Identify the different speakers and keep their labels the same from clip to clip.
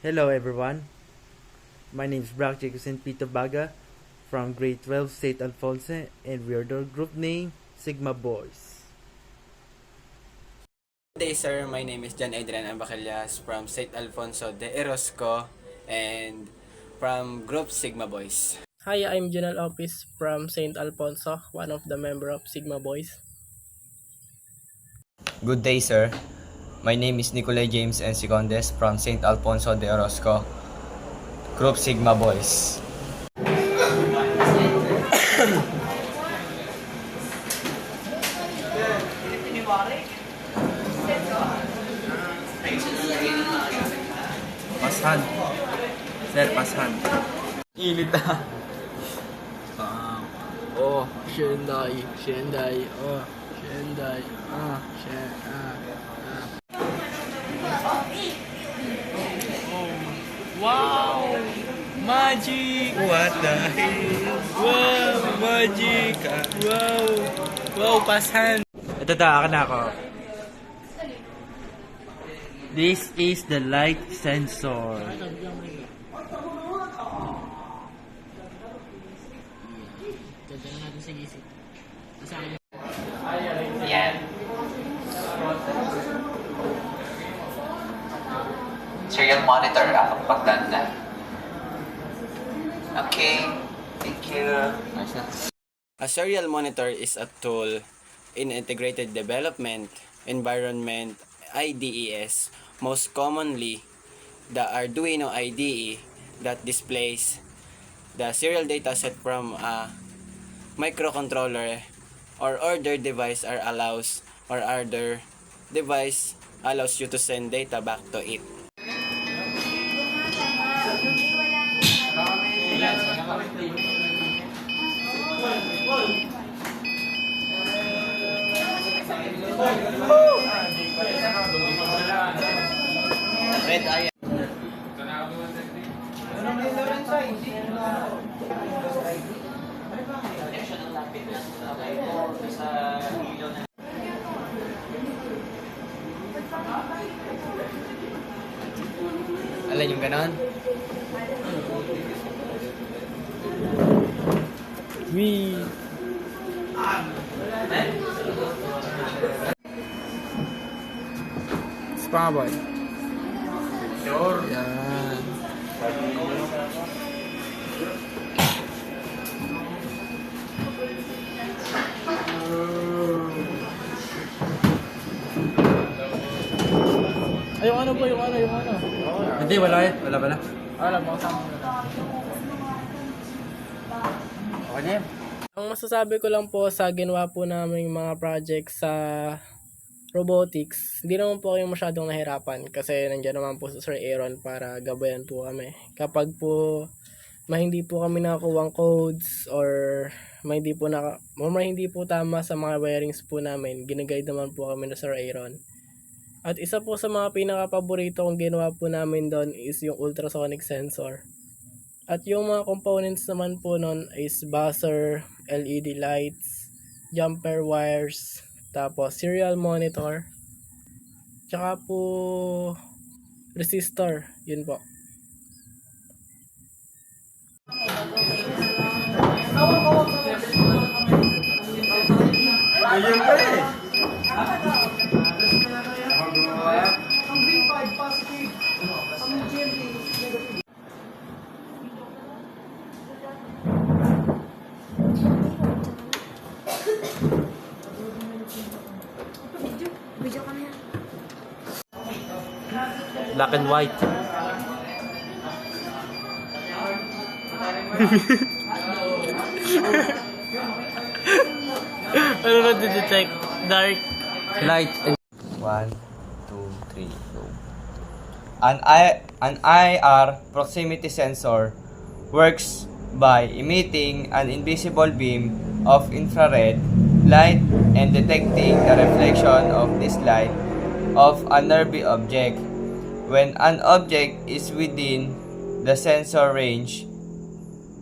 Speaker 1: Hello everyone, my name is Brock Jacobson Pito Baga from grade 12 St. Alfonso, and we are the group name Sigma Boys.
Speaker 2: Good day, sir. My name is John Adrian Ambacalias from St. Alfonso de Orozco and from Group Sigma Boys.
Speaker 3: Hi, I'm General Opis from St. Alfonso, one of the member of Sigma Boys.
Speaker 4: Good day, sir. My name is Nicolay James N. Sicondes from St. Alfonso de Orozco, Group Sigma Boys.
Speaker 1: Pashan. Sir, pashan.
Speaker 4: Init na.
Speaker 3: Oh, Shendai, Shendai, oh, Shendai, Wow! Magic!
Speaker 1: What the hell?
Speaker 3: Wow! Magic! Wow! Wow, pasan!
Speaker 1: Ito akin na ako. This is the light sensor.
Speaker 5: Serial monitor ang pagtanda. Okay, thank you.
Speaker 2: A serial monitor is a tool in integrated development environment IDES, most commonly the Arduino IDE that displays the serial data set from a microcontroller or other device allows you to send data back to it.
Speaker 4: Red eye. Alin yung ganon?
Speaker 3: Wee! Spaboy. Sure. Yan. Ay, yung ano po, yung ano.
Speaker 1: Hindi, wala eh. Wala pala.
Speaker 3: Alam mo, kasama mo na.
Speaker 1: Okay na yan.
Speaker 3: Ang masasabi ko lang po sa ginawa po namin mga projects sa robotics, hindi naman po kayo masyadong nahirapan kasi nandiyan naman po si Sir Aaron para gabayan po kami. Kapag po hindi po kami nakakuha codes or hindi po tama sa mga wirings po namin, ginaguide naman po kami na Sir Aaron. At isa po sa mga pinaka-paborito kong ginawa po namin doon is yung ultrasonic sensor. At yung mga components naman po nun is buzzer, LED lights, jumper wires, tapos serial monitor, tsaka po resistor, yun po.
Speaker 1: Ayun pa eh.
Speaker 6: Ang V5 positive, ang GMP negative.
Speaker 7: Video ka na yan.
Speaker 1: Black and white.
Speaker 3: Ano na detect? Dark.
Speaker 1: Light and
Speaker 4: 1, 2, 3, go. An IR proximity sensor works by emitting an invisible beam of infrared light and detecting the reflection of this light of a nearby object. When an object is within the sensor range,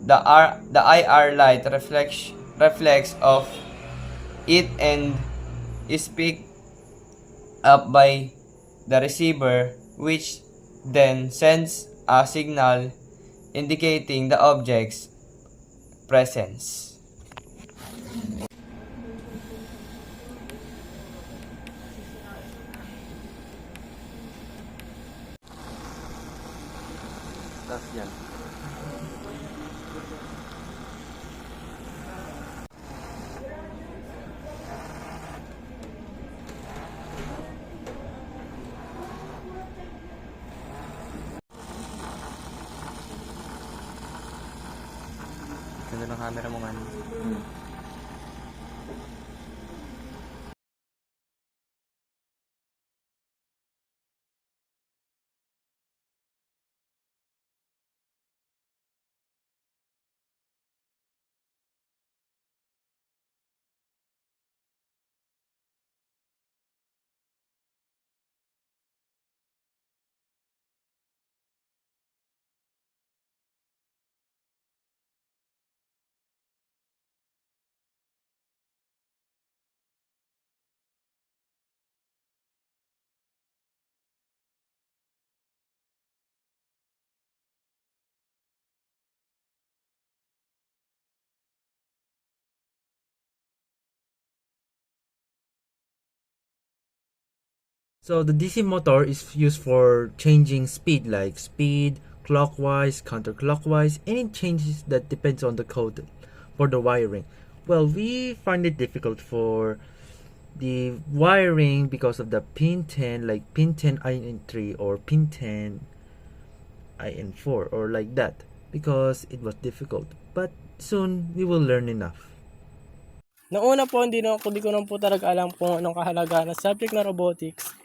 Speaker 4: the IR light reflects of it and is picked up by the receiver, which then sends a signal indicating the object's presence.
Speaker 2: Ganda ng camera mo man.
Speaker 1: So the DC motor is used for changing speed, like speed, clockwise, counterclockwise, any changes that depends on the code for the wiring. Well, we find it difficult for the wiring because of the pin 10, like pin 10 IN3 or pin 10 IN4 or like that, because it was difficult. But soon we will learn enough.
Speaker 3: Nauna po, hindi ko na po talaga alam kung anong kahalagaan ng subject na robotics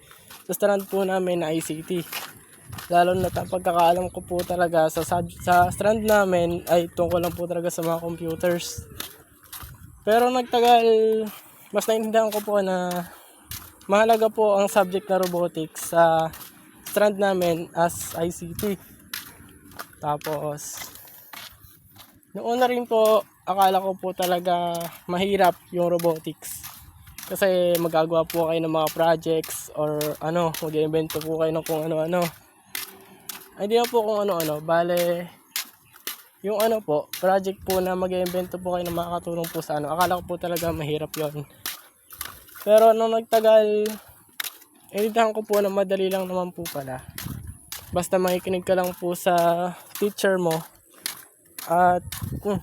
Speaker 3: sa strand po namin na ICT. Lalo na pagkakaalam ko po talaga sa strand namin ay tungkol lang po talaga sa mga computers. Pero nagtagal, mas naintindihan ko po na mahalaga po ang subject na robotics sa strand namin as ICT. Tapos, noon na rin po, akala ko po talaga mahirap yung robotics. Kasi magagawa po kayo ng mga projects or mag-invento po kayo ng kung ano-ano. Ay di na po kung ano-ano. Bale, yung project po na mag-invento po kayo ng makakatulong po sa akala ko po talaga mahirap yon. Pero nung nagtagal, initahan ko po na madali lang naman po pala. Basta makikinig ka lang po sa teacher mo at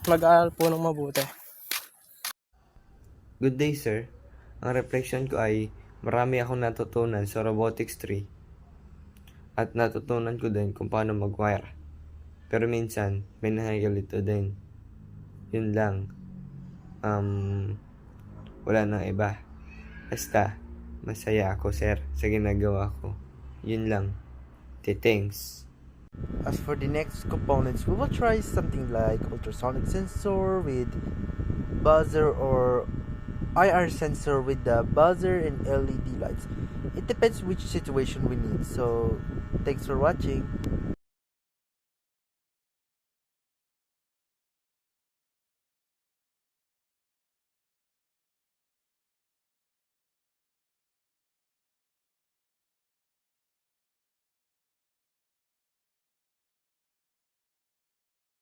Speaker 3: mag-aaral po ng mabuti.
Speaker 4: Good day, sir. Ang reflection ko ay marami akong natutunan sa Robotics 3 at natutunan ko din kung paano mag-wire. Pero minsan, may nakakalito din. Yun lang. Wala nang iba. Basta, masaya ako, sir, sa ginagawa ko. Yun lang. Thanks.
Speaker 1: As for the next components, we will try something like ultrasonic sensor with buzzer or IR sensor with the buzzer and LED lights. It depends which situation we need. So, thanks for watching.